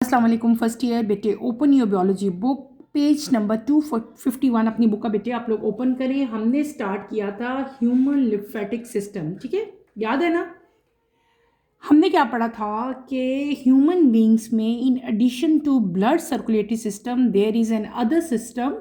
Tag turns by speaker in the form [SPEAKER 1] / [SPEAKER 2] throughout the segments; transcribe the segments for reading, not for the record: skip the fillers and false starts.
[SPEAKER 1] अस्सलाम वालेकुम first year बेटे, open your biology book page number 251 अपनी बुक का बेटे आप लोग ओपन करें। हमने स्टार्ट किया था ह्यूमन लिम्फेटिक सिस्टम, ठीक है, याद है ना। हमने क्या पढ़ा था कि ह्यूमन बींग्स में in addition to blood circulatory system there is another system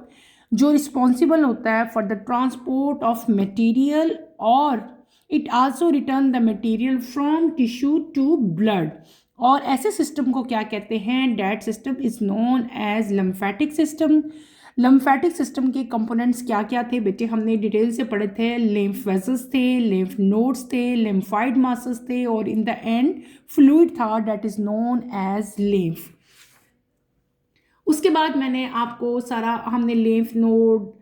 [SPEAKER 1] जो रिस्पॉन्सिबल होता है for the transport of material और it also return the material from tissue to blood. और ऐसे सिस्टम को क्या कहते हैं? That system is known as lymphatic system. Lymphatic system के कंपोनेंट्स क्या क्या थे बेटे? हमने डिटेल से पढ़े थे। लिम्फ वेसल्स थे, लिम्फ नोड्स थे, लिम्फाइड मासेस थे और इन द एंड फ्लूइड था that is known as lymph. उसके बाद मैंने आपको सारा हमने लिम्फ नोड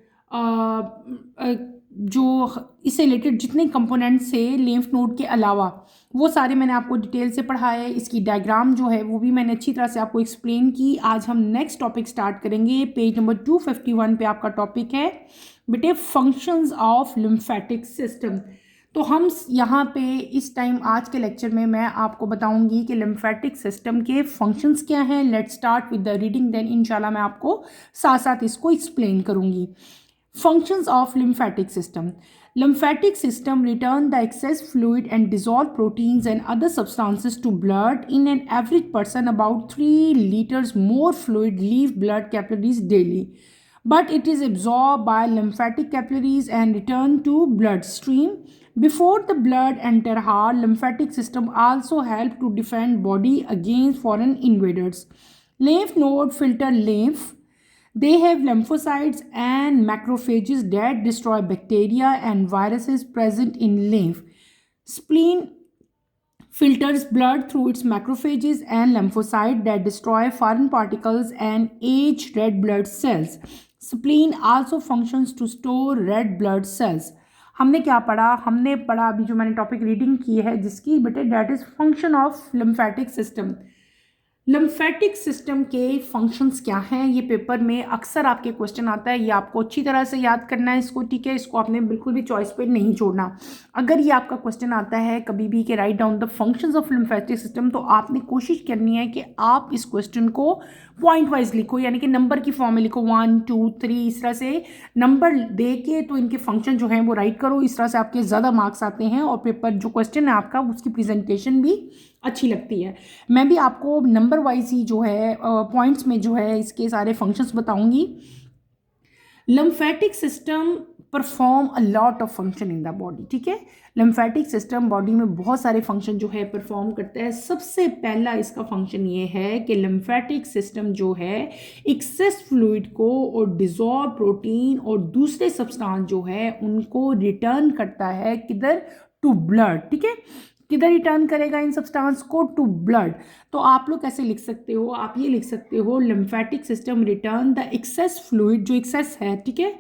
[SPEAKER 1] जो इससे रिलेटेड जितने कंपोनेंट्स थे लिम्फ नोड के अलावा वो सारे मैंने आपको डिटेल से पढ़ाए। इसकी डायग्राम जो है वो भी मैंने अच्छी तरह से आपको एक्सप्लेन की। आज हम नेक्स्ट टॉपिक स्टार्ट करेंगे। पेज नंबर 251 पे आपका टॉपिक है बेटे फंक्शंस ऑफ लिम्फेटिक सिस्टम। तो हम यहाँ पे इस टाइम आज के लेक्चर में मैं आपको बताऊंगी कि लिम्फेटिक सिस्टम के फंक्शंस क्या हैं। Let's start with the reading, then इंशाल्लाह मैं आपको साथ साथ इसको एक्सप्लेन करूंगी। Functions of lymphatic system. Lymphatic system return the excess fluid and dissolve proteins and other substances to blood. In an average person, about 3 liters more fluid leave blood capillaries daily. But it is absorbed by lymphatic capillaries and returned to bloodstream. Before the blood enter heart, lymphatic system also help to defend body against foreign invaders. Lymph node filter lymph. They have lymphocytes and macrophages that destroy bacteria and viruses present in lymph. Spleen filters blood through its macrophages and lymphocytes that destroy foreign particles and age red blood cells. Spleen also functions to store red blood cells. हमने क्या पढ़ा? हमने पढ़ा अभी जो मैंने topic reading की है जिसकी बेटे that is function of lymphatic system. Lymphatic system के फंक्शंस क्या हैं? ये पेपर में अक्सर आपके क्वेश्चन आता है, ये आपको अच्छी तरह से याद करना है इसको, ठीक है। इसको आपने बिल्कुल भी चॉइस पे नहीं छोड़ना। अगर ये आपका क्वेश्चन आता है कभी भी कि write down the functions of lymphatic system, तो आपने कोशिश करनी है कि आप इस क्वेश्चन को पॉइंट वाइज लिखो, यानी कि नंबर की फॉर्म में लिखो 1 2 3 इस तरह से नंबर दे के तो इनके फंक्शन जो हैं वो राइट करो। इस तरह से आपके ज़्यादा मार्क्स आते हैं और पेपर जो क्वेश्चन है आपका उसकी प्रेजेंटेशन भी अच्छी लगती है। मैं भी आपको नंबर वाइज ही जो है पॉइंट्स में जो है इसके सारे फंक्शंस बताऊंगी। Lymphatic system perform a lot of function in the body, ठीक है। लिम्फेटिक सिस्टम बॉडी में बहुत सारे फंक्शन जो है परफॉर्म करता है। सबसे पहला इसका फंक्शन ये है कि लिम्फेटिक सिस्टम जो है एक्सेस फ्लूइड को और डिजॉल्व प्रोटीन और दूसरे सब्सटेंस जो है उनको रिटर्न करता है किधर? टू ब्लड, ठीक है। किधर रिटर्न करेगा इन सब्सटेंस को? To blood. तो आप लोग कैसे लिख सकते हो? आप ये लिख सकते हो lymphatic system return the excess fluid, जो एक्सेस है, ठीक है,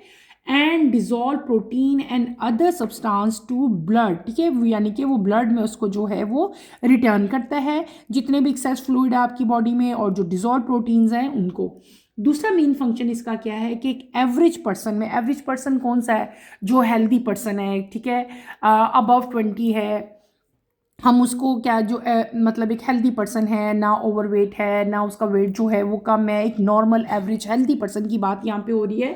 [SPEAKER 1] and dissolve protein and other substance to blood, ठीक है, यानी कि वो ब्लड में उसको जो है वो रिटर्न करता है जितने भी एक्सेस फ्लूइड है आपकी बॉडी में और जो डिजॉल्व प्रोटीन्स हैं उनको। दूसरा मेन फंक्शन इसका क्या है कि एक एवरेज पर्सन में, एवरेज पर्सन कौन सा है? जो हेल्दी पर्सन है, ठीक है, अबव 20 है, हम उसको क्या जो मतलब एक हेल्दी पर्सन है, ना ओवरवेट है ना उसका वेट जो है वो कम है, एक नॉर्मल एवरेज हेल्दी पर्सन की बात यहाँ पे हो रही है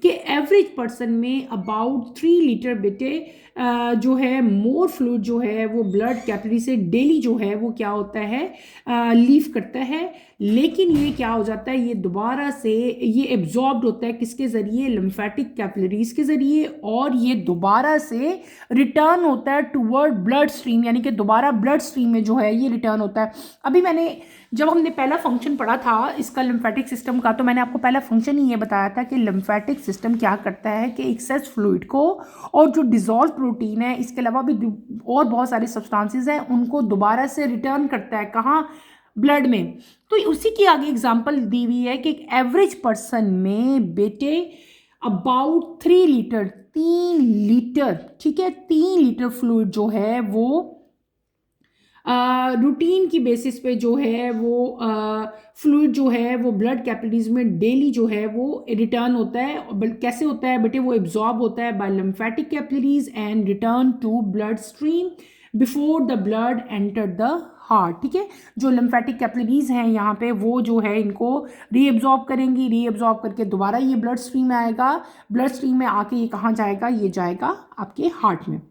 [SPEAKER 1] कि एवरेज पर्सन में अबाउट 3 लीटर बेटे जो है मोर फ्लूइड जो है वो ब्लड कैपिलरी से डेली जो है वो क्या होता है लीव करता है। लेकिन ये क्या हो जाता है, ये दोबारा से ये एब्जॉर्ब्ड होता है किसके ज़रिए? लिम्फेटिक कैपिलरीज के ज़रिए, और ये दोबारा से रिटर्न होता है टूवर्ड ब्लड स्ट्रीम, यानी कि दोबारा ब्लड स्ट्रीम में जो है ये रिटर्न होता है। अभी मैंने जब हमने पहला फंक्शन पढ़ा था इसका लिम्फेटिक सिस्टम का, तो मैंने आपको पहला फंक्शन ही ये बताया था कि लिम्फेटिक सिस्टम क्या करता है कि एक्सेस फ्लूइड को और जो डिजॉल्व प्रोटीन है, इसके अलावा भी और बहुत सारे सब्सटेंसेस हैं, उनको दोबारा से रिटर्न करता है। कहाँ? ब्लड में। तो उसी की आगे एग्जांपल दी हुई है कि एक एवरेज पर्सन में बेटे अबाउट 3 लीटर, 3 लीटर, ठीक है, 3 लीटर फ्लूइड जो है वो रूटीन की बेसिस पे जो है वो फ्लूइड जो है वो ब्लड कैपिलरीज में डेली जो है वो रिटर्न होता है। कैसे होता है बेटे? वो एब्जॉर्ब होता है by lymphatic capillaries and return to blood stream before the blood enter the heart, ठीक है। जो लिम्फेटिक कैपिलरीज हैं यहाँ पे वो जो है इनको रीएब्जॉर्ब करेंगी, रीएब्जॉर्ब करके दोबारा ये ब्लड स्ट्रीम में आएगा, ब्लड स्ट्रीम में आके ये कहाँ जाएगा, ये जाएगा आपके हार्ट में।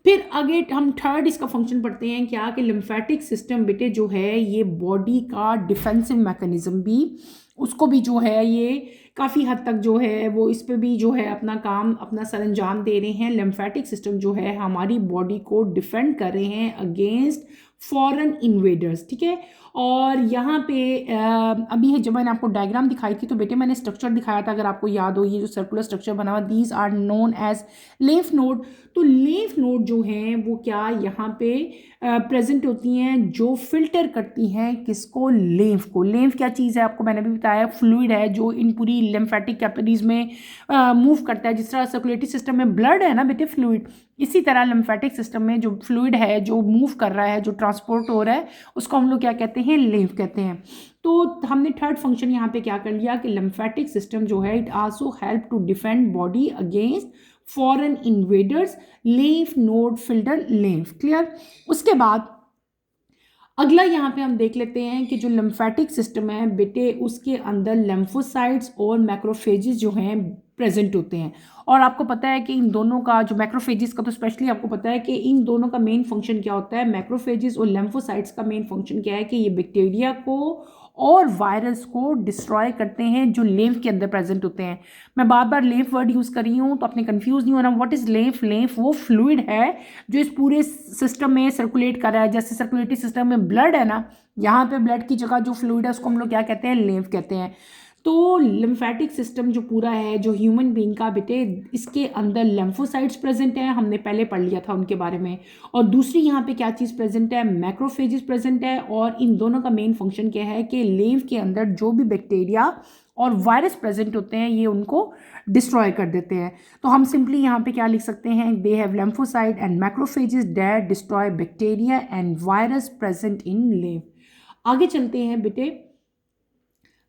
[SPEAKER 1] फिर आगे हम थर्ड इसका फंक्शन पढ़ते हैं क्या कि लिम्फेटिक सिस्टम बेटे जो है ये बॉडी का डिफेंसिव मैकेनिज्म भी, उसको भी जो है ये काफ़ी हद तक जो है वो इस पे भी जो है अपना काम अपना सरंजाम दे रहे हैं। लिम्फेटिक सिस्टम जो है हमारी बॉडी को डिफेंड कर रहे हैं अगेंस्ट फॉरेन इन्वेडर्स, ठीक है। और यहाँ पे अभी है जब मैंने आपको डायग्राम दिखाई थी तो बेटे मैंने स्ट्रक्चर दिखाया था, अगर आपको याद हो, ये जो सर्कुलर स्ट्रक्चर बना हुआ, these are known as lymph node. तो लिम्फ नोड जो हैं वो क्या यहाँ पे प्रेजेंट होती हैं, जो फिल्टर करती हैं किसको, लिम्फ को। लिम्फ क्या चीज़ है आपको मैंने भी बताया, फ्लूइड है जो इन पूरी लिम्फेटिक कैपिलरीज में मूव करता है। जिस तरह सर्कुलेटरी सिस्टम में ब्लड है ना बेटे फ्लूइड, इसी तरह लिम्फेटिक सिस्टम में जो फ्लूइड है जो मूव कर रहा है, जो ट्रांसपोर्ट हो रहा है, उसको हम लोग क्या कहते हैं, लिम्फ कहते हैं। तो हमने थर्ड फंक्शन यहाँ पे क्या कर लिया कि लिम्फेटिक सिस्टम जो है it also help to defend body against foreign invaders, lymph node filter lymph, clear. उसके बाद अगला यहाँ पे हम देख लेते हैं कि जो लिम्फेटिक सिस्टम है बेटे उसके अंदर लिम्फोसाइट्स और मैक्रोफेजेस जो हैं प्रेजेंट होते हैं। और आपको पता है कि इन दोनों का जो मैक्रोफेजेस का तो स्पेशली आपको पता है कि इन दोनों का मेन फंक्शन क्या होता है, मैक्रोफेजेस और लिम्फोसाइट्स का मेन फंक्शन क्या है कि ये बैक्टीरिया को और वायरस को डिस्ट्रॉय करते हैं जो लिम्फ के अंदर प्रेजेंट होते हैं। मैं बार बार लिम्फ वर्ड यूज़ कर रही हूँ तो आपने कंफ्यूज नहीं होना। What is lymph? लिम्फ वो फ्लूइड है जो इस पूरे सिस्टम में सर्कुलेट कर रहा है। जैसे सर्कुलेटरी सिस्टम में ब्लड है ना, यहाँ पे ब्लड की जगह जो फ्लूइड है उसको हम लोग क्या कहते हैं, लिम्फ कहते हैं। तो लिम्फेटिक सिस्टम जो पूरा है जो ह्यूमन बीइंग का बेटे, इसके अंदर लिम्फोसाइट्स प्रेजेंट है, हमने पहले पढ़ लिया था उनके बारे में। और दूसरी यहाँ पे क्या चीज़ प्रेजेंट है, मैक्रोफेजेस प्रेजेंट है। और इन दोनों का मेन फंक्शन क्या है कि लिम्फ के अंदर जो भी बैक्टीरिया और वायरस प्रेजेंट होते हैं ये उनको डिस्ट्रॉय कर देते हैं। तो हम सिंपली यहाँ पे क्या लिख सकते हैं, they have lymphocyte and macrophages that destroy bacteria and virus present in lymph. आगे चलते हैं बेटे।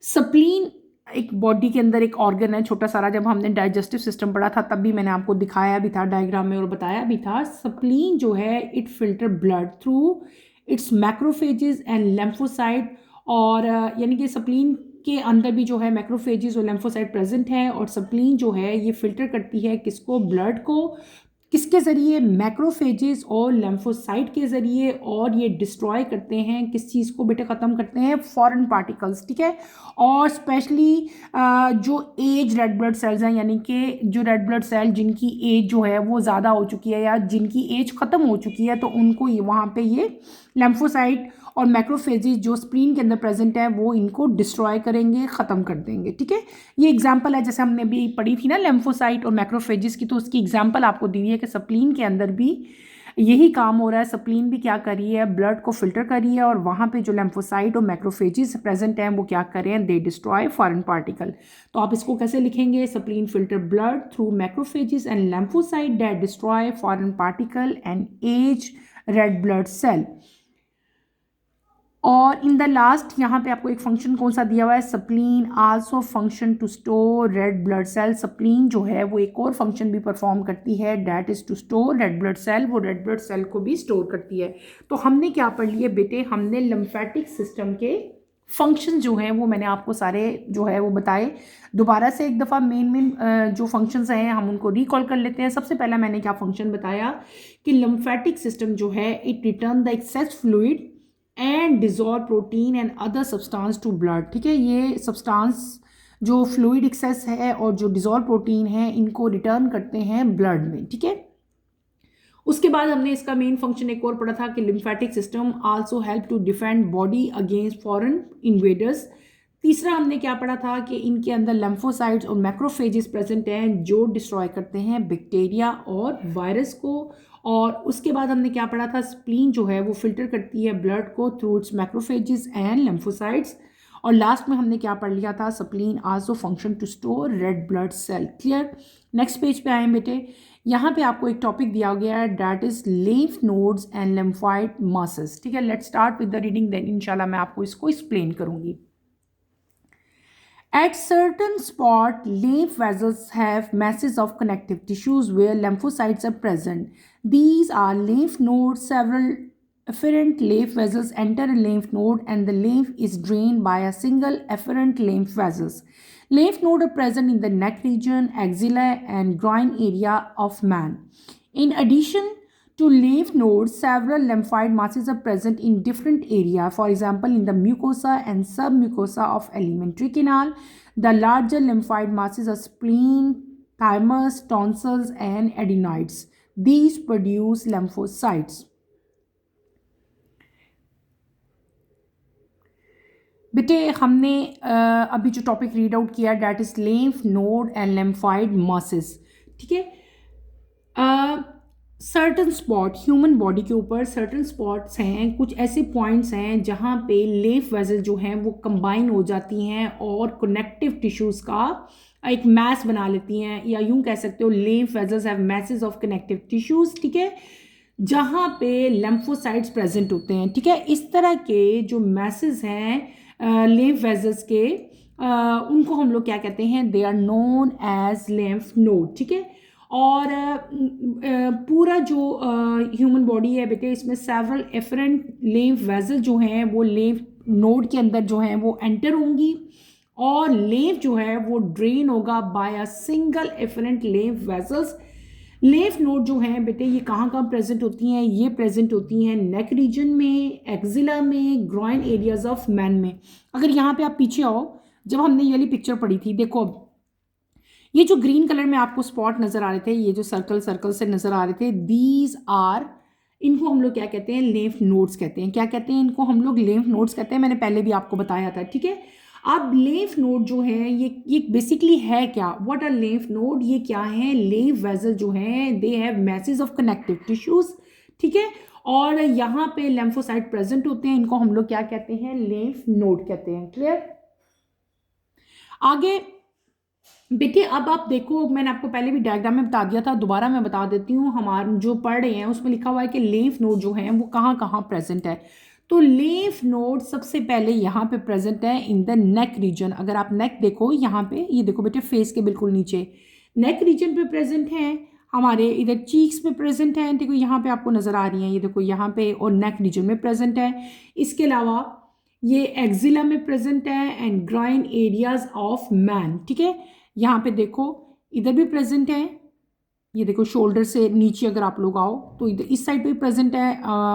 [SPEAKER 1] स्प्लीन एक बॉडी के अंदर एक ऑर्गन है छोटा सारा, जब हमने डाइजेस्टिव सिस्टम पढ़ा था तब भी मैंने आपको दिखाया भी था डायग्राम में और बताया भी था। स्प्लीन जो है it filter blood through its macrophages and lymphocyte. और यानी कि स्प्लीन के अंदर भी जो है मैक्रोफेजेस और लिम्फोसाइट प्रेजेंट है। और स्प्लीन जो है ये फिल्टर करती है किसको, ब्लड को, किसके ज़रिए, मैक्रोफेजेस और लिम्फोसाइट के ज़रिए। और ये डिस्ट्रॉय करते हैं किस चीज़ को बेटे, ख़त्म करते हैं फॉरेन पार्टिकल्स, ठीक है। और स्पेशली जो एज रेड ब्लड सेल्स हैं, यानी कि जो रेड ब्लड सेल जिनकी एज जो है वो ज़्यादा हो चुकी है या जिनकी एज ख़त्म हो चुकी है, तो उनको वहाँ पे ये लिम्फोसाइट और मैक्रोफेजेस जो स्प्लीन के अंदर प्रेजेंट है वो इनको डिस्ट्रॉय करेंगे, ख़त्म कर देंगे, ठीक है। ये एग्जांपल है, जैसे हमने भी पढ़ी थी ना लिम्फोसाइट और मैक्रोफेजेस की, तो उसकी एग्जांपल आपको दी है कि स्प्लीन के अंदर भी यही काम हो रहा है। स्प्लीन भी क्या कर रही है, ब्लड को फिल्टर कर रही है। और वहाँ पे जो लिम्फोसाइट और मैक्रोफेजेस प्रेजेंट हैं वो क्या कर रहे हैं, दे डिस्ट्रॉय फॉरेन पार्टिकल। तो आप इसको कैसे लिखेंगे, spleen filter blood through macrophages and lymphocyte that destroy foreign particle and age red blood cell. और इन द लास्ट यहाँ पे आपको एक फंक्शन कौन सा दिया हुआ है, spleen also function to store red blood cell. Spleen जो है वो एक और फंक्शन भी परफॉर्म करती है, that is to store red blood cell. वो रेड ब्लड सेल को भी स्टोर करती है। तो हमने क्या पढ़ लिए बेटे, हमने लिम्फेटिक सिस्टम के फंक्शन जो हैं वो मैंने आपको सारे जो है वो बताए। दोबारा से एक दफ़ा मेन जो फंक्शंस हैं हम उनको रिकॉल कर लेते हैं। सबसे पहला मैंने क्या फंक्शन बताया कि लिम्फेटिक सिस्टम जो है it return the excess fluid and dissolve protein and other substance to blood, ठीक है। ये सब्सटेंस जो फ्लूइड एक्सेस है और जो डिजॉल्व प्रोटीन है इनको रिटर्न करते हैं ब्लड में, ठीक है। उसके बाद हमने इसका मेन फंक्शन एक और पढ़ा था कि lymphatic system also help to defend body against foreign invaders. तीसरा हमने क्या पढ़ा था कि इनके अंदर लिम्फोसाइट्स और मैक्रोफेजेस प्रेजेंट हैं जो डिस्ट्रॉय करते हैं बैक्टीरिया और वायरस को। और उसके बाद हमने क्या पढ़ा था, स्प्लीन जो है वो फिल्टर करती है ब्लड को through its macrophages and lymphocytes. और लास्ट में हमने क्या पढ़ लिया था, spleen also function to store red blood cell, clear. Next page पे आए बेटे, यहाँ पे आपको एक टॉपिक दिया गया है that is lymph nodes and lymphoid muscles, ठीक है। Let's start with the reading, then इंशाल्लाह मैं आपको इसको एक्सप्लेन करूंगी। At certain spot, lymph vessels have masses of connective tissues where lymphocytes are present. These are lymph nodes. Several efferent lymph vessels enter a lymph node and the lymph is drained by a single efferent lymph vessels. Lymph nodes are present in the neck region, axilla, and groin area of man. In addition to lymph nodes, several lymphoid masses are present in different areas. For example, in the mucosa and submucosa of alimentary canal, the larger lymphoid masses are spleen, thymus, tonsils, and adenoids. These produce lymphocytes. बेटे हमने अभी जो topic read out किया that is lymph node and lymphoid masses. ठीक है, certain spot human body के ऊपर certain spots हैं, कुछ ऐसे पॉइंट्स हैं जहाँ पे लिम्फ वेसल जो हैं वो कंबाइन हो जाती हैं और कनेक्टिव टिश्यूज़ का एक मैस बना लेती हैं, या यूं कह सकते हो lymph vessels have message of connective tissues. ठीक है, जहाँ पे लिम्फोसाइट्स प्रेजेंट होते हैं. ठीक है, इस तरह के जो मैसेज हैं लिम्फ वेसल्स के, उनको हम लोग क्या कहते हैं, they are known as lymph node. ठीक है, और पूरा जो ह्यूमन बॉडी है बेटे, इसमें सेवरल एफरेंट लिम्फ वेसल जो हैं वो लिम्फ नोड के अंदर जो हैं वो एंटर होंगी, और लिम्फ जो है वो ड्रेन होगा by a single efferent lymph vessels. Lymph node जो हैं बेटे ये कहाँ कहाँ प्रेजेंट होती हैं, ये प्रेजेंट होती हैं नेक रीजन में, एक्जिला में, ग्रॉइन एरियाज ऑफ मैन में. अगर यहाँ पे आप पीछे आओ, जब हमने ये वाली पिक्चर पढ़ी थी, देखो अब ये जो ग्रीन कलर में आपको स्पॉट नज़र आ रहे थे, ये जो सर्कल सर्कल से नज़र आ रहे थे, दीज आर, इनको हम लोग क्या कहते हैं, लिम्फ नोड्स कहते हैं. क्या कहते हैं इनको हम लोग, लिम्फ नोड्स कहते हैं. मैंने पहले भी आपको बताया था. ठीक है, अब लिम्फ नोड जो है ये बेसिकली है क्या, व्हाट आर लिम्फ नोड, ये क्या है, लिम्फ वेसल जो हैं they have message of connective tissues. ठीक है, और यहाँ पे लिम्फोसाइट प्रेजेंट होते हैं, इनको हम लोग क्या कहते हैं, लिम्फ नोड कहते हैं. क्लियर. आगे बेटे अब आप देखो, मैंने आपको पहले भी डायग्राम में बता दिया था, दोबारा मैं बता देती हूँ. हमारे जो पढ़ रहे हैं उसमें लिखा हुआ है कि लिम्फ नोड जो हैं वो कहाँ कहाँ प्रेजेंट है. तो लिम्फ नोड सबसे पहले यहाँ पे प्रेजेंट है इन द नेक रीजन. अगर आप नेक देखो यहाँ पे, ये देखो बेटे फेस के बिल्कुल नीचे नेक रीजन पे प्रेजेंट हैं. हमारे इधर चीक्स पे प्रेजेंट हैं, देखो यहाँ पे आपको नज़र आ रही हैं, ये देखो यहाँ पे, और नेक रीजन में प्रेजेंट है. इसके अलावा ये एक्जिला में प्रेजेंट है and groin areas of man. ठीक है, यहाँ पे देखो इधर भी प्रेजेंट है, ये देखो शोल्डर से नीचे अगर आप लोग आओ तो इधर इस साइड पे प्रेजेंट है,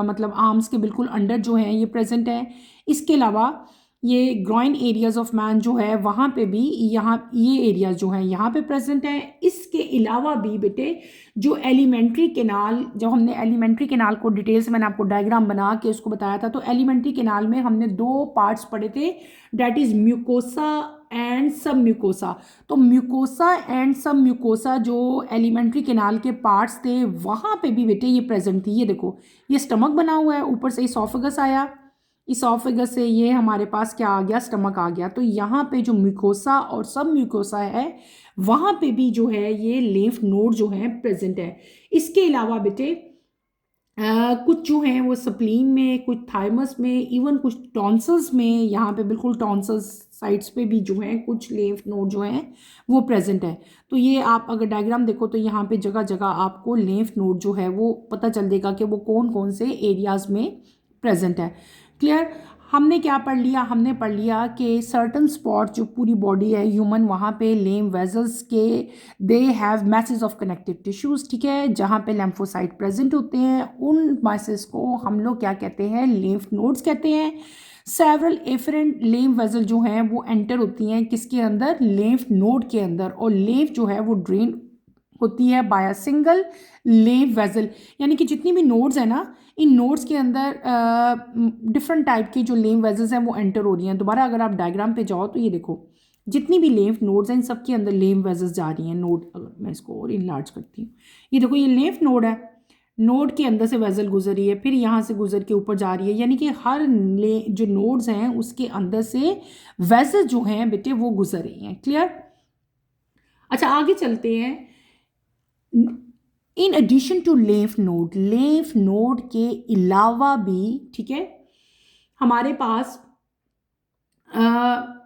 [SPEAKER 1] मतलब आर्म्स के बिल्कुल अंडर जो है ये प्रेजेंट है. इसके अलावा ये ग्रॉइन एरियाज ऑफ मैन जो है वहाँ पे भी, यहाँ ये एरियाज जो हैं यहाँ पे प्रेजेंट है. इसके अलावा भी बेटे जो एलिमेंट्री केनाल, जब हमने एलिमेंट्री केनाल को डिटेल से मैंने आपको डायग्राम बना के उसको बताया था, तो एलिमेंट्री केनाल में हमने दो पार्ट्स पढ़े थे, डैट इज म्यूकोसा एंड सब म्यूकोसा. तो म्यूकोसा एंड सब म्यूकोसा जो एलिमेंट्री केनाल के पार्ट्स थे वहाँ पे भी बेटे ये प्रेजेंट थी. ये देखो ये स्टमक बना हुआ है, ऊपर से इसोफेगस आया, इसोफेगस से ये हमारे पास क्या आ गया, स्टमक आ गया. तो यहाँ पे जो म्यूकोसा और सब म्यूकोसा है वहाँ पे भी जो है ये लिम्फ नोड जो है प्रेजेंट है. इसके अलावा बेटे कुछ जो हैं वो स्प्लीन में, कुछ थाइमस में, इवन कुछ टॉन्सल्स में, यहाँ पे बिल्कुल टॉन्सल्स साइड्स पे भी जो हैं कुछ लिम्फ नोड जो हैं वो प्रेजेंट है. तो ये आप अगर डायग्राम देखो तो यहाँ पे जगह जगह आपको लिम्फ नोड जो है वो पता चल देगा कि वो कौन कौन से एरियाज में प्रेजेंट है. क्लियर. हमने क्या पढ़ लिया, हमने पढ़ लिया कि सर्टन स्पॉट जो पूरी बॉडी है ह्यूमन, वहाँ पे लिम्फ वेसल्स के they have message of connective tissues. ठीक है, जहाँ पे लिम्फोसाइट प्रेजेंट होते हैं उन मैसेज को हम लोग क्या कहते हैं, लिम्फ नोड्स कहते हैं. सेवरल एफरेंट लिम्फ वेसल जो हैं वो एंटर होती हैं किसके अंदर, लिम्फ नोड के अंदर, और लिम्फ जो है वो ड्रेन होती है by a single lymph vessel. यानी कि जितनी भी नोड्स हैं ना, इन नोड्स के अंदर डिफरेंट टाइप की जो लिम्फ वेसल्स हैं वो एंटर हो रही हैं. दोबारा अगर आप डायग्राम पे जाओ तो ये देखो जितनी भी लिम्फ नोड्स हैं इन सब के अंदर लिम्फ वेसल्स जा रही हैं. नोड, अगर मैं इसको और इनलार्ज करती हूँ, ये देखो ये लिम्फ नोड है, नोड के अंदर से वेसल गुजर रही है, फिर यहाँ से गुजर के ऊपर जा रही है. यानी कि हर जो नोड्स हैं उसके अंदर से वेसल जो हैं बेटे वो गुजर रही हैं. क्लियर. अच्छा आगे चलते हैं. In addition to lymph node के अलावा भी, ठीक है, हमारे पास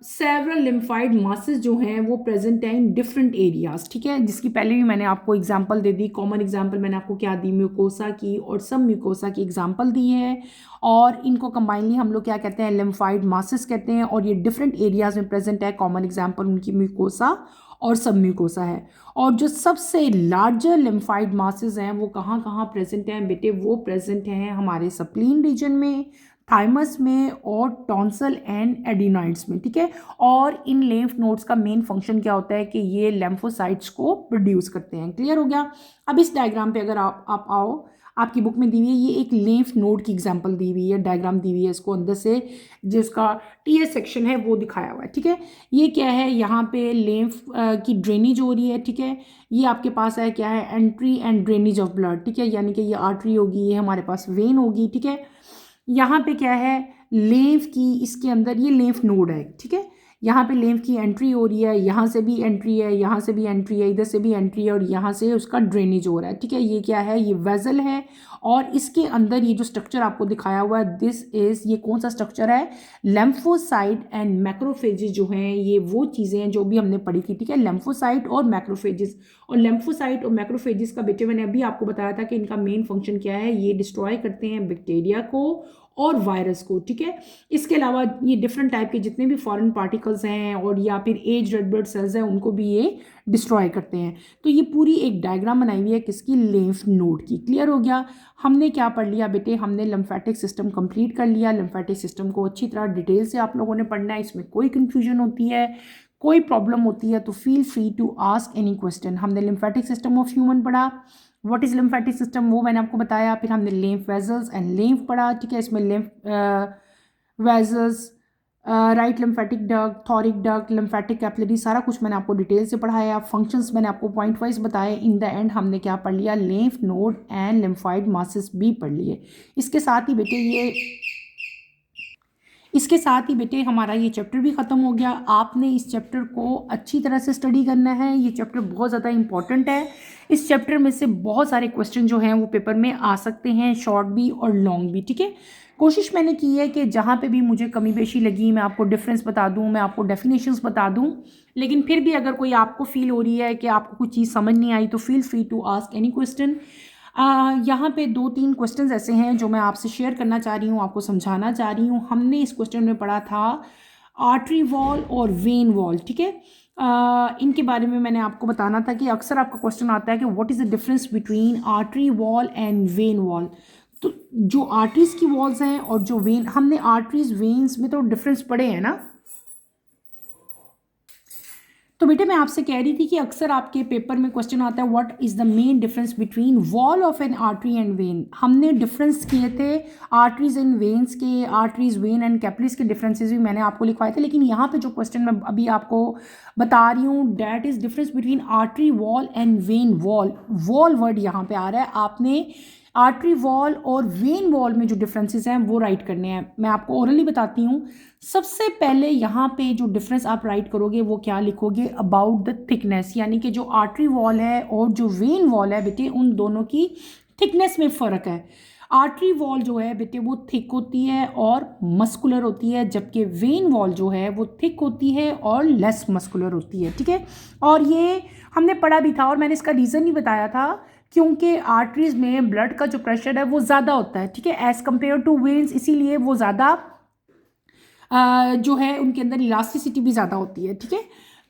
[SPEAKER 1] सेवरल लिम्फाइड मासेस जो हैं वो प्रेजेंट हैं इन डिफरेंट एरियाज, ठीक है, जिसकी पहले भी मैंने आपको एग्जांपल दे दी। कॉमन एग्जांपल मैंने आपको क्या दी, म्यूकोसा की और सब म्यूकोसा की एग्जांपल दी है, और इनको कंबाइनली हम लोग क्या कहते हैं, लिम्फाइड मासेस कहते हैं, और ये डिफरेंट एरियाज में प्रेजेंट है। कॉमन एग्जांपल उनकी म्यूकोसा और सब म्यूकोसा है। और जो सबसे लार्जर लिम्फाइड मासेस हैं वो कहाँ कहाँ प्रेजेंट हैं बेटे, वो प्रेजेंट हैं हमारे स्प्लीन रीजन में, थाइमस में और टॉन्सल एंड एडिनॉइड्स में, ठीक है। और इन लिम्फ नोड्स का मेन फंक्शन क्या होता है कि ये लिम्फोसाइट्स को प्रोड्यूस करते हैं। क्लियर हो गया। अब इस डायग्राम पे अगर आप आओ, आपकी बुक में दी हुई है, ये एक लिम्फ नोड की एग्जांपल दी हुई है, डायग्राम दी हुई है, इसको अंदर से जिसका टीएस सेक्शन है वो दिखाया हुआ है, ठीक है। ये क्या है, यहाँ पे लिम्फ की ड्रेनेज हो रही है, ठीक है। ये आपके पास है क्या है, entry and drainage of blood, ठीक है, यानी कि ये आर्टरी होगी, ये हमारे पास वेन होगी, ठीक है। यहाँ पे क्या है, लिम्फ की, इसके अंदर ये लिम्फ नोड है, ठीक है। यहाँ पे लिम्फ की एंट्री हो रही है, यहाँ से भी एंट्री है, यहाँ से भी एंट्री है, इधर से भी एंट्री है, और यहाँ से उसका ड्रेनेज हो रहा है, ठीक है। ये क्या है, ये वेजल है, और इसके अंदर ये जो स्ट्रक्चर आपको दिखाया हुआ है, दिस इज, ये कौन सा स्ट्रक्चर है, लिम्फोसाइट एंड मैक्रोफेजेस जो हैं, ये वो चीज़ें हैं जो भी हमने पढ़ी थी, ठीक है, लिम्फोसाइट और मैक्रोफेजेस। और लिम्फोसाइट और मैक्रोफेजेस का बेटे मैंने अभी आपको बताया था कि इनका मेन फंक्शन क्या है, ये डिस्ट्रॉय करते हैं बैक्टीरिया को और वायरस को, ठीक है। इसके अलावा ये डिफरेंट टाइप के जितने भी फॉरेन पार्टिकल्स हैं और या फिर एज रेड ब्लड सेल्स हैं, उनको भी ये डिस्ट्रॉय करते हैं। तो ये पूरी एक डायग्राम बनाई हुई है किसकी, लिम्फ नोड की। क्लियर हो गया। हमने क्या पढ़ लिया बेटे, हमने लिम्फेटिक सिस्टम कंप्लीट कर लिया। लिम्फेटिक सिस्टम को अच्छी तरह डिटेल से आप लोगों ने पढ़ना है, इसमें कोई कन्फ्यूजन होती है, कोई प्रॉब्लम होती है तो feel free to ask any question. हमने लिम्फेटिक सिस्टम ऑफ ह्यूमन पढ़ा, व्हाट इज लिम्फेटिक सिस्टम वो मैंने आपको बताया। फिर हमने लिम्फ वेजल्स एंड लिम्फ पढ़ा, ठीक है। इसमें lymph vessels, right lymphatic duct, thoracic duct, lymphatic capillary, सारा कुछ मैंने आपको डिटेल से पढ़ाया। फंक्शंस मैंने आपको पॉइंट वाइज बताए। इन द एंड हमने क्या पढ़ लिया, lymph node and lymphoid masses भी पढ़ लिए। इसके साथ ही बेटे हमारा ये चैप्टर भी ख़त्म हो गया। आपने इस चैप्टर को अच्छी तरह से स्टडी करना है, ये चैप्टर बहुत ज़्यादा इंपॉर्टेंट है। इस चैप्टर में से बहुत सारे क्वेश्चन जो हैं वो पेपर में आ सकते हैं, शॉर्ट भी और लॉन्ग भी, ठीक है। कोशिश मैंने की है कि जहाँ पे भी मुझे कमी बेशी लगी मैं आपको डिफरेंस बता दूँ, मैं आपको डेफिनेशंस बता दूँ, लेकिन फिर भी अगर कोई आपको फील हो रही है कि आपको कुछ चीज़ समझ नहीं आई तो feel free to ask any question. यहाँ पे 2-3 क्वेश्चंस ऐसे हैं जो मैं आपसे शेयर करना चाह रही हूँ, आपको समझाना चाह रही हूँ। हमने इस क्वेश्चन में पढ़ा था आर्टरी वॉल और वेन वॉल, ठीक है। इनके बारे में मैंने आपको बताना था कि अक्सर आपका क्वेश्चन आता है कि what is the difference between artery wall and when wall. तो जो आर्टरीज की वॉल्स हैं और जो वेन, हमने आर्टरीज वेन्स में तो डिफरेंस पढ़े हैं ना। तो बेटे मैं आपसे कह रही थी कि अक्सर आपके पेपर में क्वेश्चन आता है what is the main difference between wall of N artery and when. हमने डिफरेंस किए थे आर्टरीज एंड वेन्स के, आर्टरीज वेन एंड कैपिलरीज के डिफरेंसेस भी मैंने आपको लिखवाए थे। लेकिन यहाँ पे जो क्वेश्चन मैं अभी आपको बता रही हूँ, that is difference between artery wall and when wall. Wall word यहाँ पे आ रहा है, आपने आर्टरी वॉल और वेन वॉल में जो डिफरेंसेस हैं वो राइट करने हैं। मैं आपको ओरली बताती हूँ। सबसे पहले यहाँ पे जो डिफरेंस आप राइट करोगे वो क्या लिखोगे, अबाउट द थिकनेस, यानी कि जो आर्टरी वॉल है और जो वेन वॉल है बेटे उन दोनों की थिकनेस में फ़र्क है। आर्टरी वॉल जो है बेटे वो थिक होती है और मस्कुलर होती है, जबकि वेन वॉल जो है वो थिक होती है और लेस मस्कुलर होती है, ठीक है। और ये हमने पढ़ा भी था और मैंने इसका रीज़न ही बताया था, क्योंकि आर्टरीज में ब्लड का जो प्रेशर है वो ज़्यादा होता है, ठीक है, एज़ कम्पेयर टू वेन्स, इसीलिए वो ज़्यादा जो है उनके अंदर इलास्टिसिटी भी ज़्यादा होती है, ठीक है।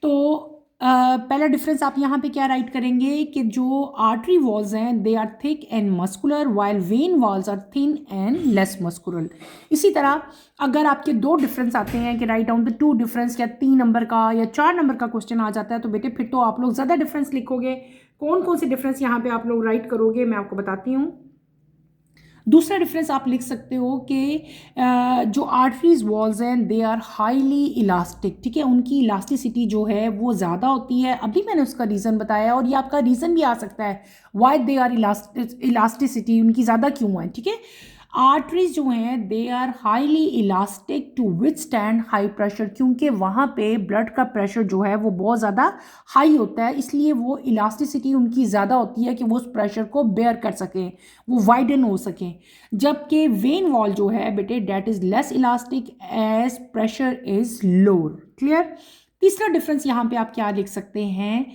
[SPEAKER 1] तो पहला डिफरेंस आप यहाँ पे क्या राइट करेंगे कि जो आर्टरी वॉल्स हैं they are thick and muscular while vein walls are thin and less muscular. इसी तरह अगर आपके 2 डिफरेंस आते हैं कि राइट डाउन द 2 डिफरेंस, या 3 नंबर का या 4 नंबर का क्वेश्चन आ जाता है तो बेटे फिर तो आप लोग ज़्यादा डिफरेंस लिखोगे। कौन कौन से डिफरेंस यहाँ पे आप लोग राइट करोगे मैं आपको बताती हूँ। दूसरा डिफरेंस आप लिख सकते हो कि जो आर्टरीज वॉल्स हैं दे आर हाईली इलास्टिक, ठीक है, उनकी इलास्टिसिटी जो है वो ज़्यादा होती है। अभी मैंने उसका रीज़न बताया और ये आपका रीज़न भी आ सकता है, वाई दे आर इलास्टिसिटी, उनकी ज़्यादा क्यों है, ठीक है। आर्टरीज जो हैं they are highly elastic to withstand high pressure, क्योंकि वहाँ पे ब्लड का प्रेशर जो है वो बहुत ज़्यादा हाई होता है, इसलिए वो इलास्टिसिटी उनकी ज़्यादा होती है कि वो उस प्रेशर को बेयर कर सकें, वो वाइडन हो सकें। जबकि वेन वॉल जो है बेटे that is less elastic as pressure is lower. Clear. तीसरा डिफरेंस यहाँ पे आप क्या लिख सकते हैं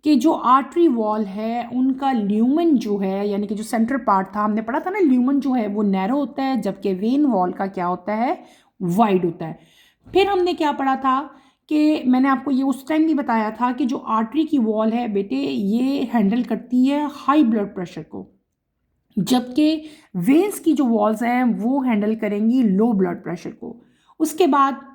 [SPEAKER 1] कि जो आर्टरी वॉल है उनका ल्यूमन जो है, यानी कि जो सेंट्रल पार्ट था, हमने पढ़ा था ना, ल्यूमन जो है वो नैरो होता है, जबकि वेन वॉल का क्या होता है, वाइड होता है। फिर हमने क्या पढ़ा था कि मैंने आपको ये उस टाइम भी बताया था कि जो आर्टरी की वॉल है बेटे ये हैंडल करती है हाई ब्लड प्रेशर को, जबकि वेन्स की जो वॉल्स हैं वो हैंडल करेंगी लो ब्लड प्रेशर को। उसके बाद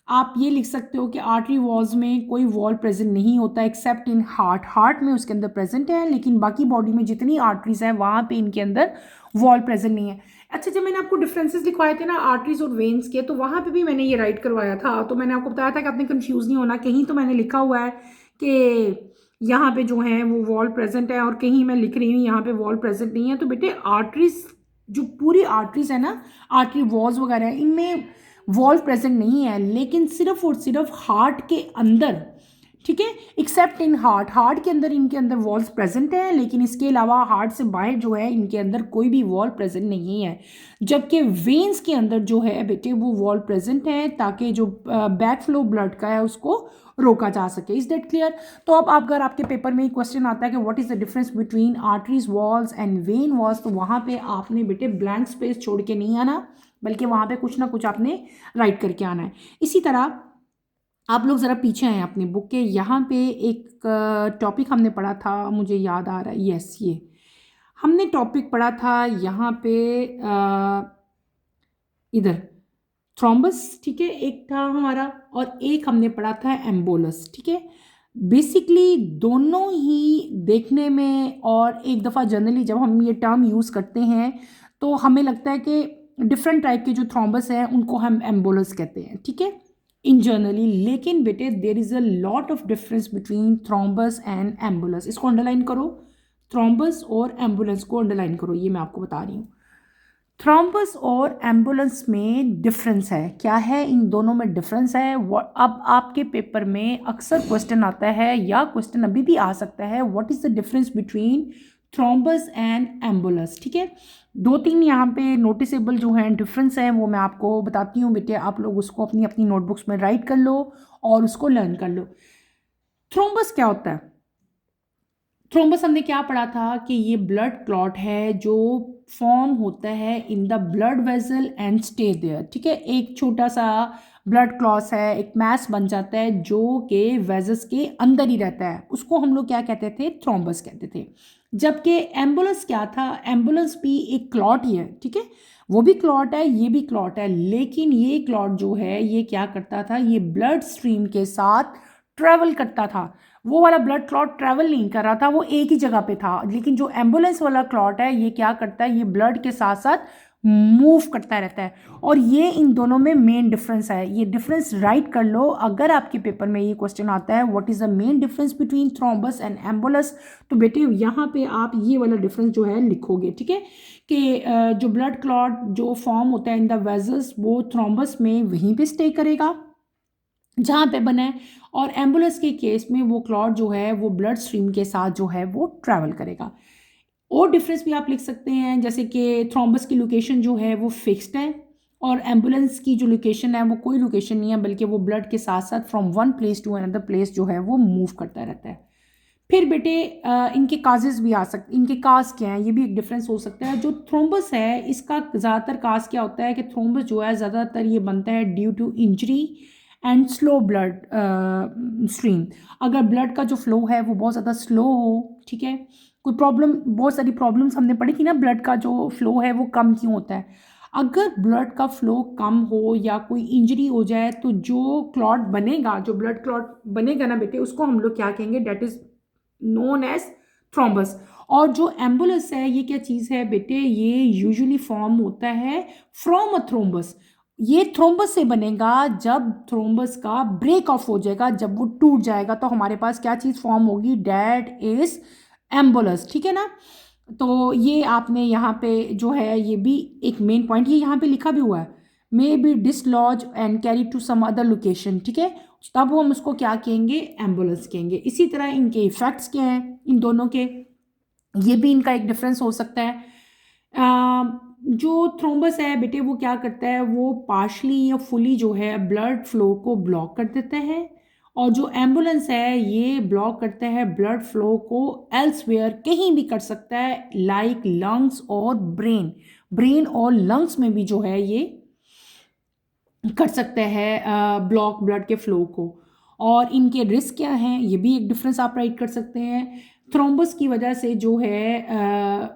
[SPEAKER 1] आप ये लिख सकते हो कि आर्टरी वॉल्स में कोई वॉल प्रेजेंट नहीं होता एक्सेप्ट इन हार्ट, हार्ट में उसके अंदर प्रेजेंट है, लेकिन बाकी बॉडी में जितनी आर्टरीज हैं वहाँ पे इनके अंदर वॉल प्रेजेंट नहीं है। अच्छा, जब मैंने आपको डिफरेंसेस लिखवाए थे ना आर्टरीज और वेन्स के, तो वहाँ पे भी मैंने ये राइट करवाया था, तो मैंने आपको बताया था कि आपने कंफ्यूज नहीं होना। कहीं तो मैंने लिखा हुआ है कि यहाँ पे जो है वो वॉल प्रेजेंट है और कहीं मैं लिख रही हूँ यहाँ पे वॉल प्रेजेंट नहीं है। तो बेटे आर्टरीज, जो पूरी आर्टरीज है ना, आर्टरी वॉल्स वगैरह, इनमें वॉल प्रेजेंट नहीं है, लेकिन सिर्फ और सिर्फ हार्ट के अंदर, ठीक है, एक्सेप्ट इन हार्ट, हार्ट के अंदर इनके अंदर वॉल्स प्रेजेंट है, लेकिन इसके अलावा हार्ट से बाहर जो है इनके अंदर कोई भी वॉल प्रेजेंट नहीं है। जबकि वेन्स के अंदर जो है बेटे वो वॉल प्रेजेंट है, ताकि जो बैक फ्लो ब्लड का है उसको रोका जा सके। Is that clear? तो अब अगर आपके पेपर में क्वेश्चन आता है कि what is the difference between arteries walls and when walls, तो वहाँ पे आपने बेटे ब्लैंक स्पेस छोड़ के नहीं आना, बल्कि वहाँ पे कुछ ना कुछ आपने राइट करके आना है। इसी तरह आप लोग ज़रा पीछे आए अपनी बुक के, यहाँ पे एक टॉपिक हमने पढ़ा था, मुझे याद आ रहा है, यस, ये हमने टॉपिक पढ़ा था यहाँ पे इधर थ्रोम्बस, ठीक है, एक था हमारा, और एक हमने पढ़ा था एम्बोलस। ठीक है, बेसिकली दोनों ही देखने में, और एक दफ़ा जनरली जब हम ये टर्म यूज़ करते हैं तो हमें लगता है कि डिफरेंट टाइप के जो थ्रोम्बस हैं उनको हम एम्बोलस कहते हैं, ठीक है, इन जनरली। लेकिन बेटे there is a lot of difference between thrombus and ambulance. इसको अंडरलाइन करो, थ्रोम्बस और एम्बुलेंस को अंडरलाइन करो, ये मैं आपको बता रही हूँ। थ्रोम्बस और एम्बुलेंस में डिफरेंस है, क्या है, इन दोनों में डिफरेंस है। अब आपके पेपर में अक्सर क्वेश्चन आता है, या क्वेश्चन अभी भी आ सकता है, what is the difference between thrombus and ambulance. ठीक है, दो तीन यहाँ पे नोटिसेबल जो हैं डिफरेंस हैं वो मैं आपको बताती हूँ बेटे, आप लोग उसको अपनी अपनी नोटबुक्स में राइट कर लो और उसको लर्न कर लो। थ्रोम्बस क्या होता है? थ्रोम्बस हमने क्या पढ़ा था कि ये ब्लड क्लॉट है जो फॉर्म होता है in the blood vessel and stay there. ठीक है, एक छोटा सा ब्लड क्लॉस है, एक मैस बन जाता है जो कि वेजल्स के अंदर ही रहता है, उसको हम लोग क्या कहते थे, थ्रोम्बस कहते थे। जबकि एम्बुलेंस क्या था, एम्बुलेंस भी एक क्लॉट ही है, ठीक है, वो भी क्लॉट है, ये भी क्लॉट है, लेकिन ये क्लॉट जो है ये क्या करता था, ये ब्लड स्ट्रीम के साथ ट्रेवल करता था। वो वाला ब्लड क्लॉट ट्रैवल नहीं कर रहा था, वो एक ही जगह पे था। लेकिन जो एम्बुलेंस वाला क्लॉट है ये क्या करता है, ये ब्लड के साथ साथ मूव करता रहता है। और ये इन दोनों में मेन डिफरेंस है, ये डिफरेंस राइट कर लो। अगर आपके पेपर में ये क्वेश्चन आता है what is the main difference between thrombus and ambulance, तो बेटे यहाँ पे आप ये वाला डिफरेंस जो है लिखोगे। ठीक है, कि जो ब्लड क्लॉट जो फॉर्म होता है इन द वेजल्स वो थ्रोम्बस में वहीं पे स्टे करेगा जहाँ पे बना है, और एम्बुलेंस के केस में वो क्लॉट जो है वो ब्लड स्ट्रीम के साथ जो है वो ट्रैवल करेगा। और डिफरेंस भी आप लिख सकते हैं, जैसे कि थ्रोम्बस की लोकेशन जो है वो फिक्स्ड है, और एम्बुलेंस की जो लोकेशन है वो कोई लोकेशन नहीं है, बल्कि वो ब्लड के साथ साथ from one place to another place जो है वो मूव करता रहता है। फिर बेटे इनके काजेज़ भी आ सकते, इनके काज क्या हैं, ये भी एक डिफरेंस हो सकता है। जो थ्रोम्बस है इसका ज़्यादातर काज क्या होता है कि थ्रोम्बस जो है ज़्यादातर ये बनता है due to injury and slow blood stream. अगर ब्लड का जो फ्लो है वो बहुत ज़्यादा स्लो हो, ठीक है, कोई प्रॉब्लम, बहुत सारी प्रॉब्लम्स हमने पढ़ी थी ना, ब्लड का जो फ्लो है वो कम क्यों होता है। अगर ब्लड का फ्लो कम हो या कोई इंजरी हो जाए तो जो क्लॉट बनेगा, जो ब्लड क्लॉट बनेगा ना बेटे, उसको हम लोग क्या कहेंगे, that is known as thrombus. और जो एम्बुलेंस है ये क्या चीज़ है बेटे, ये यूजुअली फॉर्म होता है फ्रॉम अ थ्रोम्बस। ये थ्रोम्बस से बनेगा जब थ्रोम्बस का ब्रेक ऑफ हो जाएगा, जब वो टूट जाएगा तो हमारे पास क्या चीज़ फॉर्म होगी, डेट इज एम्बुलेंस। ठीक है ना। तो ये आपने यहाँ पे जो है ये भी एक मेन पॉइंट, ये यहाँ पे लिखा भी हुआ है, may be dislodge and carry to some other location, ठीक है, तब हम उसको क्या कहेंगे, एम्बुलेंस कहेंगे। इसी तरह इनके इफेक्ट्स क्या हैं इन दोनों के, ये भी इनका एक डिफरेंस हो सकता है। जो थ्रोम्बस है बेटे वो क्या करता है, वो पार्शली या फुली जो है ब्लड फ्लो को ब्लॉक कर देता है, और जो एम्बुलेंस है ये ब्लॉक करता है ब्लड फ्लो को एल्सवेयर, कहीं भी कर सकता है, लाइक लंग्स और ब्रेन, ब्रेन और लंग्स में भी जो है ये कर सकते हैं ब्लॉक ब्लड के फ्लो को। और इनके रिस्क क्या हैं ये भी एक डिफरेंस आप राइट कर सकते हैं। थ्रोम्बस की वजह से जो है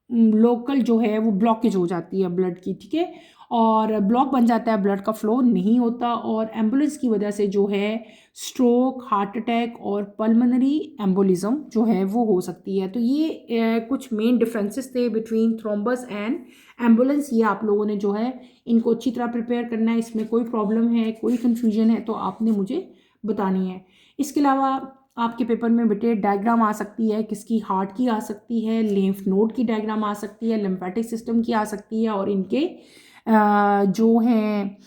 [SPEAKER 1] लोकल जो है वो ब्लॉकेज हो जाती है ब्लड की, ठीक है, और ब्लॉक बन जाता है, ब्लड का फ्लो नहीं होता। और एम्बुलेंस की वजह से जो है स्ट्रोक, हार्ट अटैक और पल्मोनरी एम्बोलिज्म जो है वो हो सकती है। तो ये कुछ मेन डिफरेंसेस थे बिटवीन थ्रोम्बस एंड एम्बुलेंस। ये आप लोगों ने जो है इनको अच्छी तरह प्रिपेयर करना है, इसमें कोई प्रॉब्लम है, कोई कन्फ्यूजन है तो आपने मुझे बतानी है। इसके अलावा आपके पेपर में बेटे डायग्राम आ सकती है, किसकी, हार्ट की आ सकती है, लिम्फ नोड की डायग्राम आ सकती है, लिम्फेटिक सिस्टम की आ सकती है, और इनके जो हैं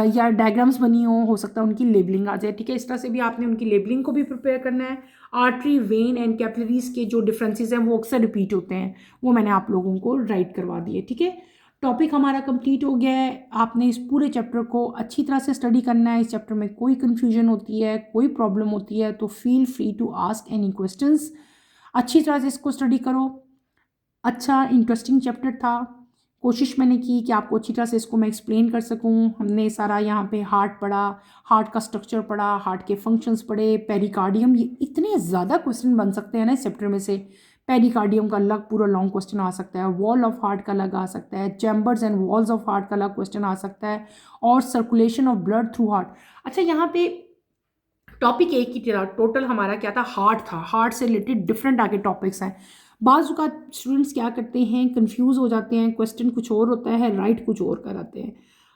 [SPEAKER 1] या डायग्राम्स बनी हो सकता है उनकी लेबलिंग आ जाए, ठीक है। इस तरह से भी आपने उनकी लेबलिंग को भी प्रिपेयर करना है। आर्टरी, वेन एंड कैपिलरीज के जो डिफरेंसेस हैं वो अक्सर रिपीट होते हैं, वो मैंने आप लोगों को राइट करवा दिए, ठीक है। टॉपिक हमारा कंप्लीट हो गया है। आपने इस पूरे चैप्टर को अच्छी तरह से स्टडी करना है। इस चैप्टर में कोई कन्फ्यूजन होती है, कोई प्रॉब्लम होती है तो feel free to ask any questions. अच्छी तरह से इसको स्टडी करो। अच्छा इंटरेस्टिंग चैप्टर था। कोशिश मैंने की कि आपको अच्छी तरह से इसको मैं एक्सप्लेन कर सकूं। हमने सारा यहाँ पे हार्ट पढ़ा, हार्ट का स्ट्रक्चर पढ़ा, हार्ट के फंक्शंस पढ़े, पेरिकार्डियम, ये इतने ज़्यादा क्वेश्चन बन सकते हैं ना इस चैप्टर में से। पेरिकार्डियम का अलग पूरा लॉन्ग क्वेश्चन आ सकता है, वॉल ऑफ हार्ट का अलग आ सकता है, chambers and walls of heart का अलग क्वेश्चन आ सकता है, और circulation of blood through heart. अच्छा यहाँ पे टॉपिक एक ही था, टोटल हमारा क्या था, हार्ट था। हार्ट से रिलेटेड डिफरेंट आगे टॉपिक्स हैं। बाज़ का स्टूडेंट्स क्या करते हैं, कंफ्यूज हो जाते हैं, क्वेश्चन कुछ और होता है, राइट कुछ और कराते हैं।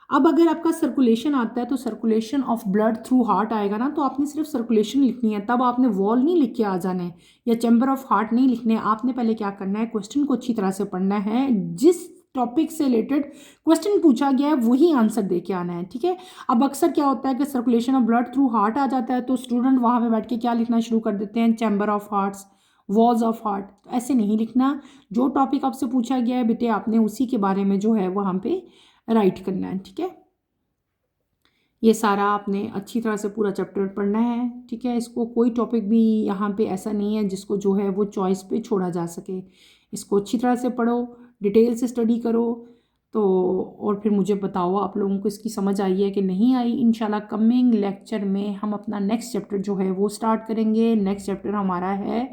[SPEAKER 1] अब अगर आपका सर्कुलेशन आता है तो circulation of blood through heart आएगा ना, तो आपने सिर्फ सर्कुलेशन लिखनी है, तब आपने वॉल नहीं लिख के आ जाना है या चैम्बर ऑफ हार्ट नहीं लिखने हैं। आपने पहले क्या करना है, क्वेश्चन को अच्छी तरह से पढ़ना है, जिस टॉपिक से रिलेटेड क्वेश्चन पूछा गया है वही आंसर दे के आना है, ठीक है। अब अक्सर क्या होता है कि circulation of blood through heart आ जाता है तो स्टूडेंट वहाँ पे बैठ के क्या लिखना शुरू कर देते हैं, chamber of hearts, walls of heart. तो ऐसे नहीं लिखना। जो टॉपिक आपसे पूछा गया है बेटे आपने उसी के बारे में जो है वहाँ पे राइट करना है, ठीक है। ये सारा आपने अच्छी तरह से पूरा चैप्टर पढ़ना है, ठीक है। इसको कोई टॉपिक भी यहाँ पे ऐसा नहीं है जिसको जो है वो चॉइस पे छोड़ा जा सके। इसको अच्छी तरह से पढ़ो, डिटेल से स्टडी करो, तो और फिर मुझे बताओ आप लोगों को इसकी समझ आई है कि नहीं आई। इंशाल्लाह कमिंग लेक्चर में हम अपना नेक्स्ट चैप्टर जो है वो स्टार्ट करेंगे। नेक्स्ट चैप्टर हमारा है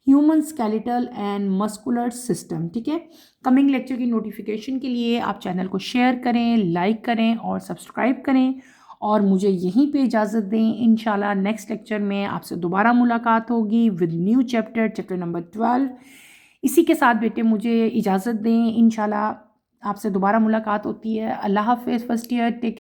[SPEAKER 1] human skeletal and muscular system, ठीक है। कमिंग लेक्चर की नोटिफिकेशन के लिए आप चैनल को शेयर करें, लाइक करें और सब्सक्राइब करें, और मुझे यहीं पे इजाज़त दें। इंशाल्लाह नेक्स्ट लेक्चर में आपसे दोबारा मुलाकात होगी with new chapter, chapter number 12। इसी के साथ बेटे मुझे इजाज़त दें। इंशाल्लाह आपसे दोबारा मुलाकात होती है। अल्लाह हाफ़िज़। First year take